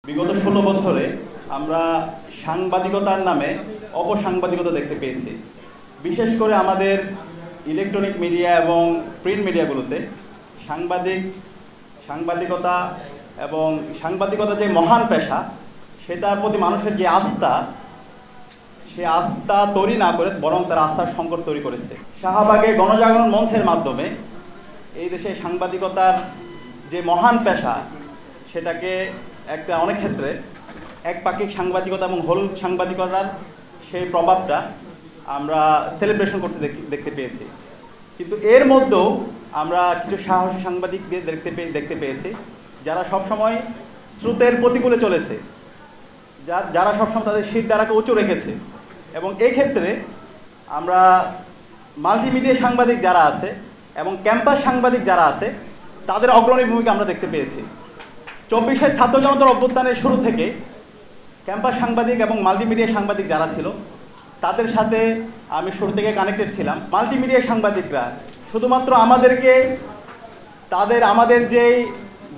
বিগত ১৬ বছরে আমরা সাংবাদিকতার নামে অপসাংবাদিকতা দেখতে পেয়েছি। বিশেষ করে আমাদের ইলেকট্রনিক মিডিয়া এবং প্রিন্ট মিডিয়াগুলোতে সাংবাদিকতা এবং সাংবাদিকতা যে মহান পেশা, সেটার প্রতি মানুষের যে আস্থা, সে আস্থা তৈরি না করে বরং তার আস্থার সংকট তৈরি করেছে। শাহবাগে গণজাগরণ মঞ্চের মাধ্যমে এই দেশে সাংবাদিকতার যে মহান পেশা, সেটাকে একটা অনেক ক্ষেত্রে একপাক্ষিক সাংবাদিকতা এবং হলুদ সাংবাদিকতার সেই প্রভাবটা আমরা সেলিব্রেশন করতে দেখতে পেয়েছি। কিন্তু এর মধ্যেও আমরা কিছু সাহসী সাংবাদিকদের দেখতে পেয়েছি যারা সবসময় স্রোতের প্রতিকূলে চলেছে, যারা সবসময় তাদের শির দ্বারাকে উঁচু রেখেছে। এবং এই ক্ষেত্রে আমরা মাল্টিমিডিয়া সাংবাদিক যারা আছে এবং ক্যাম্পাস সাংবাদিক যারা আছে, তাদের অগ্রণী ভূমিকা আমরা দেখতে পেয়েছি। ২৪-এর ছাত্র জনতার অভ্যুত্থানের শুরু থেকে ক্যাম্পাস সাংবাদিক এবং মাল্টিমিডিয়া সাংবাদিক যারা ছিল, তাদের সাথে আমি শুরু থেকে কানেক্টেড ছিলাম। মাল্টিমিডিয়া সাংবাদিকরা শুধুমাত্র আমাদেরকে আমাদের যে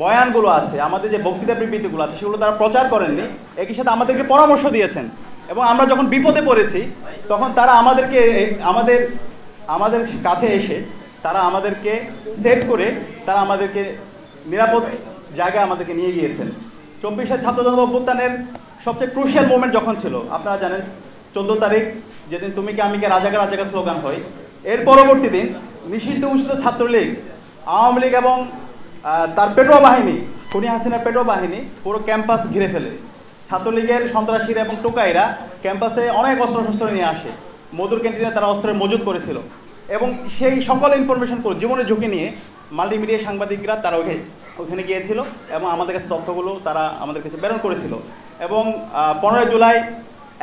বয়ানগুলো আছে, আমাদের যে বক্তৃতা বিবৃতিগুলো আছে, সেগুলো তারা প্রচার করেননি, একই সাথে আমাদেরকে পরামর্শ দিয়েছেন। এবং আমরা যখন বিপদে পড়েছি, তখন তারা আমাদের কাছে এসে তারা আমাদেরকে সেভ করে তারা আমাদেরকে নিরাপদ জায়গায় আমাদেরকে নিয়ে গিয়েছেন। ২৪-এর ছাত্র জনতা অভ্যুত্থানের সবচেয়ে ক্রুশিয়াল মোমেন্ট যখন ছিল, আপনারা জানেন ১৪ তারিখ যেদিন তুমি কে আমি কে রাজাকার রাজাকার স্লোগান হয়, এর পরবর্তী দিন নিষিদ্ধ ঘোষিত ছাত্রলীগ, আওয়ামী লীগ এবং তার পেটোয়া বাহিনী, খুনি হাসিনার পেটোয়া বাহিনী পুরো ক্যাম্পাস ঘিরে ফেলে। ছাত্রলীগের সন্ত্রাসীরা এবং টোকাইরা ক্যাম্পাসে অনেক অস্ত্র নিয়ে আসে। মধুর ক্যান্টিনে তারা অস্ত্রের মজুত করেছিল। এবং সেই সকল ইনফরমেশন করে জীবনের ঝুঁকি নিয়ে মাল্টিমিডিয়া সাংবাদিকরা তারা ওখানে গিয়েছিল এবং আমাদের কাছে তথ্যগুলো তারা আমাদের কাছে প্রেরণ করেছিল। এবং ১৫ জুলাই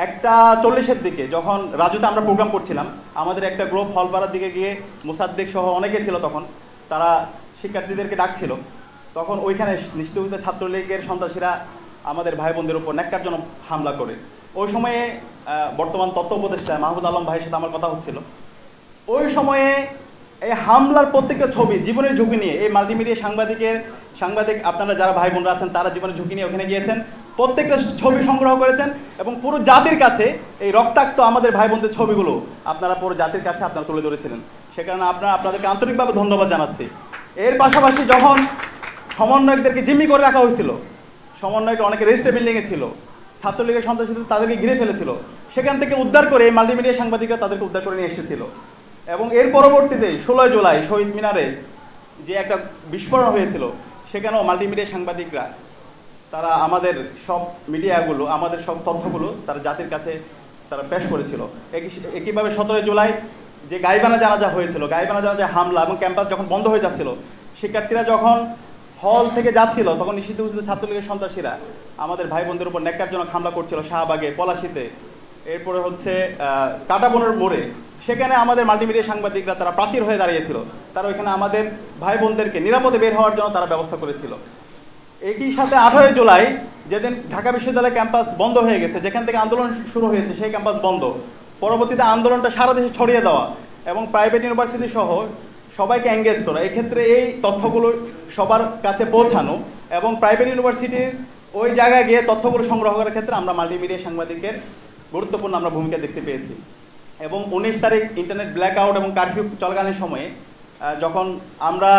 ১:৪০-এর দিকে যখন রাজুতে আমরা প্রোগ্রাম করছিলাম, আমাদের একটা গ্রুপ হলপাড়ার দিকে গিয়ে মুসাদ্দিক সহ অনেকে ছিল, তখন তারা শিক্ষার্থীদেরকে ডাকছিল। তখন ওইখানে নিষিদ্ধ ছাত্রলীগের সন্ত্রাসীরা আমাদের ভাই বোনদের উপর ন্যাক্কারজনক হামলা করে। ওই সময়ে বর্তমান তথ্য উপদেষ্টা মাহমুদ আলম ভাইয়ের সাথে আমার কথা হচ্ছিল। ওই সময়ে এই হামলার প্রত্যেকটা ছবি জীবনের ঝুঁকি নিয়ে এই মাল্টিমিডিয়া সাংবাদিক আপনারা যারা ভাই বোনরা আছেন, তারা জীবনের ঝুঁকি নিয়ে ওখানে গিয়েছেন, প্রত্যেকটা ছবি সংগ্রহ করেছেন এবং পুরো জাতির কাছে এই রক্তাক্ত আমাদের ভাই বোনদের ছবিগুলো আপনারা পুরো জাতির কাছে আপনারা তুলে ধরেছিলেন। সে কারণে আপনাদেরকে আন্তরিকভাবে ধন্যবাদ জানাচ্ছি। এর পাশাপাশি যখন সমন্বয়কদেরকে জিম্মি করে রাখা হয়েছিল, সমন্বয়ক অনেকে রেজিস্টার বিল্ডিংয়ে ছিল, ছাত্রলীগের সন্ত্রাসীদের তাদেরকে ঘিরে ফেলেছিল, সেখান থেকে উদ্ধার করে এই মাল্টিমিডিয়া সাংবাদিকরা তাদেরকে উদ্ধার করে নিয়ে এসেছিল। এবং এর পরবর্তীতে ১৬ জুলাই শহীদ মিনারে যে একটা বিস্ফোরণ হয়েছিল, সেখানেও মাল্টিমিডিয়া সাংবাদিকরা তারা আমাদের সব মিডিয়াগুলো, আমাদের সব তথ্যগুলো তারা জাতির কাছে তারা পেশ করেছিল। একইভাবে ১৭ জুলাই যে গাইবানা জানাজা হয়েছিল, গাইবানা জানাজা হামলা এবং ক্যাম্পাস যখন বন্ধ হয়ে যাচ্ছিল, শিক্ষার্থীরা যখন হল থেকে যাচ্ছিল, তখন নিষিদ্ধ ঘোষিত ছাত্রলীগের সন্ত্রাসীরা আমাদের ভাই বোনদের উপর ন্যাক্কারজনক হামলা করছিল শাহবাগে, পলাশীতে, এরপরে হচ্ছে কাটাবনের মোড়ে। সেখানে আমাদের মাল্টিমিডিয়া সাংবাদিকরা তারা প্রাচীর হয়ে দাঁড়িয়েছিল। তারা ওইখানে আমাদের ভাই বোনদেরকে নিরাপদে বের হওয়ার জন্য তারা ব্যবস্থা করেছিল। একই সাথে ১৮ জুলাই যেদিন ঢাকা বিশ্ববিদ্যালয় ক্যাম্পাস বন্ধ হয়ে গেছে, যেখান থেকে আন্দোলন শুরু হয়েছে সেই ক্যাম্পাস বন্ধ, পরবর্তীতে আন্দোলনটা সারা দেশে ছড়িয়ে দেওয়া এবং প্রাইভেট ইউনিভার্সিটি সহ সবাইকে এঙ্গেজ করা, এক্ষেত্রে এই তথ্যগুলো সবার কাছে পৌঁছানো এবং প্রাইভেট ইউনিভার্সিটির ওই জায়গায় গিয়ে তথ্যগুলো সংগ্রহ করার ক্ষেত্রে আমরা মাল্টিমিডিয়া সাংবাদিকের গুরুত্বপূর্ণ আমরা ভূমিকা দেখতে পেয়েছি। এবং ১৯ তারিখ ইন্টারনেট ব্ল্যাক আউট এবং কারফিউ চলাকালীন সময়ে যখন আমরা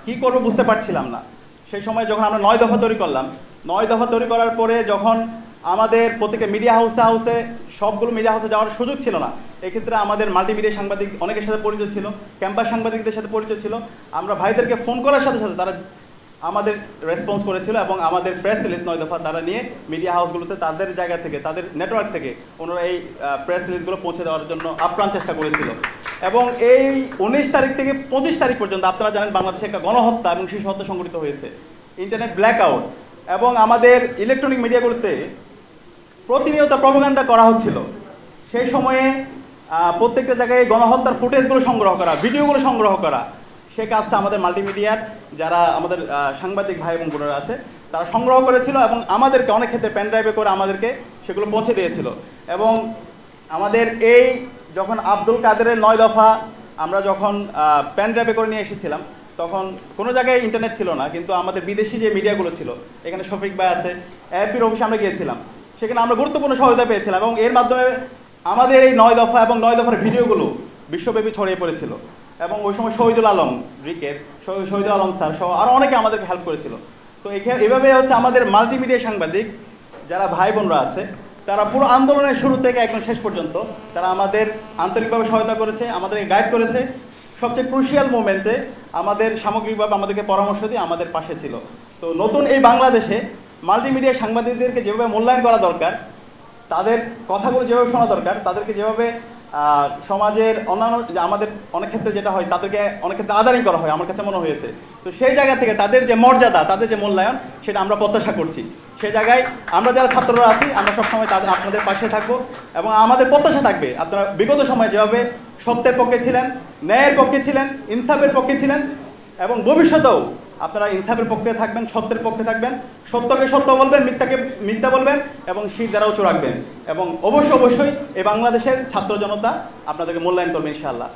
কি করব বুঝতে পারছিলাম না, সেই সময় যখন আমরা ৯ দফা তৈরি করলাম, ৯ দফা তৈরি করার পরে যখন আমাদের প্রত্যেকটা মিডিয়া হাউসে সবগুলো মিডিয়া হাউসে যাওয়ার সুযোগ ছিল না, এক্ষেত্রে আমাদের মাল্টিমিডিয়া সাংবাদিক অনেকের সাথে পরিচয় ছিল, ক্যাম্পাস সাংবাদিকদের সাথে পরিচয় ছিল। আমরা ভাইদেরকে ফোন করার সাথে সাথে তারা আমাদের রেসপন্স করেছিল এবং আমাদের প্রেস রিলিজ ৯ দফা তারা নিয়ে মিডিয়া হাউসগুলোতে তাদের জায়গা থেকে, তাদের নেটওয়ার্ক থেকে ওনারা এই প্রেস রিলিজগুলো পৌঁছে দেওয়ার জন্য আপ্রাণ চেষ্টা করেছিল। এবং এই ১৯ তারিখ থেকে ২৫ তারিখ পর্যন্ত আপনারা জানেন বাংলাদেশে একটা গণহত্যা এবং শিশু হত্যা সংঘটিত হয়েছে, ইন্টারনেট ব্ল্যাক আউট এবং আমাদের ইলেকট্রনিক মিডিয়াগুলোতে প্রতিনিয়ত প্রপাগান্ডা করা হচ্ছিল। সেই সময়ে প্রত্যেকটা জায়গায় গণহত্যার ফুটেজগুলো সংগ্রহ করা, ভিডিওগুলো সংগ্রহ করা, সেই কাজটা আমাদের মাল্টিমিডিয়ার যারা আমাদের সাংবাদিক ভাই এবং বোনেরা আছে তারা সংগ্রহ করেছিল এবং আমাদেরকে অনেক ক্ষেত্রে পেন ড্রাইভে করে আমাদেরকে সেগুলো পৌঁছে দিয়েছিল। এবং আমাদের এই যখন আব্দুল কাদেরের ৯ দফা আমরা যখন পেন ড্রাইভে করে নিয়ে এসেছিলাম, তখন কোনো জায়গায় ইন্টারনেট ছিল না, কিন্তু আমাদের বিদেশি যে মিডিয়াগুলো ছিল, এখানে শফিক ভাই আছে, এপির অফিসে আমরা গিয়েছিলাম, সেখানে আমরা গুরুত্বপূর্ণ সহায়তা পেয়েছিলাম এবং এর মাধ্যমে আমাদের এই 9 দফা এবং 9 দফার ভিডিওগুলো বিশ্বব্যাপী ছড়িয়ে পড়েছিল। এবং ওই সময় শহীদুল আলম ব্রিকের শহীদুল আলম স্যার সহ আরও অনেকে আমাদেরকে হেল্প করেছিল। তো এভাবে হচ্ছে আমাদের মাল্টিমিডিয়া সাংবাদিক যারা ভাই বোনরা আছে, তারা পুরো আন্দোলনের শুরু থেকে একদম শেষ পর্যন্ত তারা আমাদের আন্তরিকভাবে সহায়তা করেছে, আমাদেরকে গাইড করেছে। সবচেয়ে ক্রুশিয়াল মোমেন্টে আমাদের সামগ্রিকভাবে আমাদেরকে পরামর্শ দিয়ে আমাদের পাশে ছিল। তো নতুন এই বাংলাদেশে মাল্টিমিডিয়া সাংবাদিকদেরকে যেভাবে মূল্যায়ন করা দরকার, তাদের কথাগুলো যেভাবে শোনা দরকার, তাদেরকে যেভাবে সমাজের অন্যান্য আমাদের অনেক ক্ষেত্রে যেটা হয়, তাদেরকে অনেক ক্ষেত্রে আদারিং করা হয় আমার কাছে মনে হয়েছে। তো সেই জায়গা থেকে তাদের যে মর্যাদা, তাদের যে মূল্যায়ন, সেটা আমরা প্রত্যাশা করছি। সেই জায়গায় আমরা যারা ছাত্ররা আছি, আমরা সবসময় তাদের আপনাদের পাশে থাকবো এবং আমাদের প্রত্যাশা থাকবে আপনারা বিগত সময়ে যেভাবে সত্যের পক্ষে ছিলেন, ন্যায়ের পক্ষে ছিলেন, ইনসাফের পক্ষে ছিলেন এবং ভবিষ্যতেও আপনারা ইনসাফের পক্ষে থাকবেন, সত্যের পক্ষে থাকবেন, সত্যকে সত্য বলবেন, মিথ্যাকে মিথ্যা বলবেন এবং শির দ্বারা উঁচু রাখবেন এবং অবশ্যই এই বাংলাদেশের ছাত্র জনতা আপনাদেরকে মূল্যায়ন করবে ইনশাআল্লাহ।